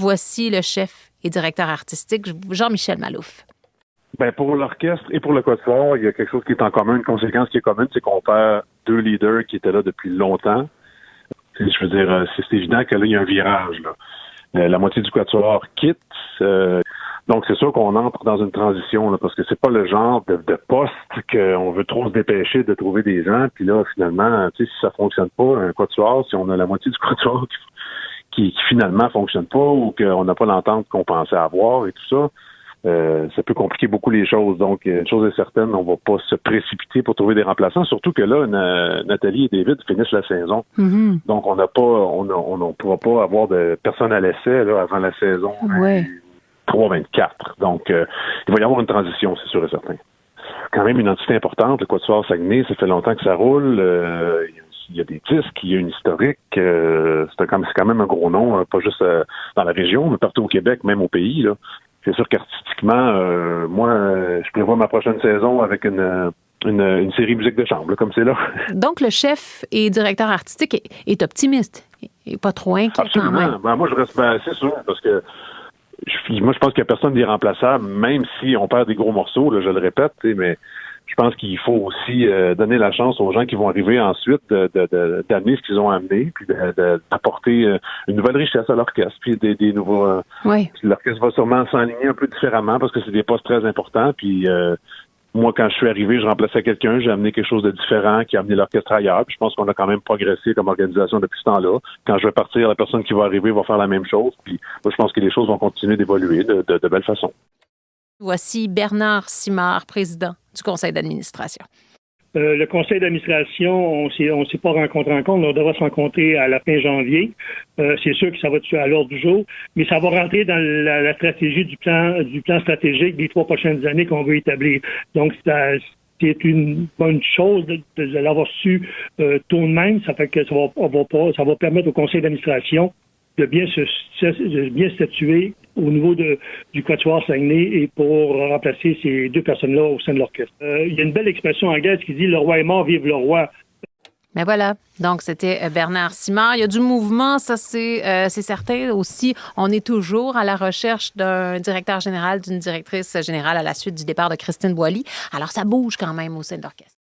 Voici le chef et directeur artistique, Jean-Michel Malouf. Ben pour l'orchestre et pour le Quatuor, il y a quelque chose qui est en commun, une conséquence qui est commune, c'est qu'on perd 2 leaders qui étaient là depuis longtemps. Je veux dire, c'est évident que là, il y a un virage. Là. La moitié du Quatuor quitte. Donc, c'est sûr qu'on entre dans une transition, là, parce que c'est pas le genre de poste qu'on veut trop se dépêcher de trouver des gens. Puis là, finalement, tu sais, si ça fonctionne pas, un Quatuor, si on a la moitié du Quatuor qui finalement fonctionne pas ou qu'on n'a pas l'entente qu'on pensait avoir et tout ça, ça peut compliquer beaucoup les choses. Donc, une chose est certaine, on va pas se précipiter pour trouver des remplaçants, surtout que là, Nathalie et David finissent la saison. Mm-hmm. Donc, on ne pourra pas avoir de personne à l'essai là, avant la saison 3-24. Donc, il va y avoir une transition, c'est sûr et certain. Quand même une entité importante, le Quatuor Saguenay, ça fait longtemps que ça roule. Il y a des disques, il y a une historique. C'est quand même un gros nom, pas juste dans la région, mais partout au Québec, même au pays, là. C'est sûr qu'artistiquement, moi, je prévois ma prochaine saison avec une série musique de chambre, là, comme c'est là. Donc, le chef et directeur artistique est optimiste. Il n'est pas trop inquiet quand même. Ben, moi, je reste c'est sûr, parce que je pense qu'il n'y a personne d'irremplaçable, même si on perd des gros morceaux, là, je le répète, mais je pense qu'il faut aussi donner la chance aux gens qui vont arriver ensuite d'amener ce qu'ils ont amené, puis d'apporter une nouvelle richesse à l'orchestre, puis des nouveaux... L'orchestre va sûrement s'enligner un peu différemment parce que c'est des postes très importants, puis moi, quand je suis arrivé, je remplaçais quelqu'un, j'ai amené quelque chose de différent qui a amené l'orchestre ailleurs, puis je pense qu'on a quand même progressé comme organisation depuis ce temps-là. Quand je vais partir, la personne qui va arriver va faire la même chose, puis moi, je pense que les choses vont continuer d'évoluer de belle façon. Voici Bernard Simard, président du conseil d'administration. Le conseil d'administration, on s'est pas rencontré encore. On devra se rencontrer à la fin janvier. C'est sûr que ça va être à l'ordre du jour, mais ça va rentrer dans la stratégie du plan stratégique des 3 prochaines années qu'on veut établir. Donc, c'est une bonne chose de l'avoir su tôt de même. Ça fait que ça va permettre au conseil d'administration de bien statuer au niveau du Quatuor Saguenay et pour remplacer ces 2 personnes-là au sein de l'orchestre. Il y a une belle expression anglaise qui dit « Le roi est mort, vive le roi ». Mais voilà, donc c'était Bernard Simard. Il y a du mouvement, ça c'est certain aussi. On est toujours à la recherche d'un directeur général, d'une directrice générale à la suite du départ de Christine Boily. Alors ça bouge quand même au sein de l'orchestre.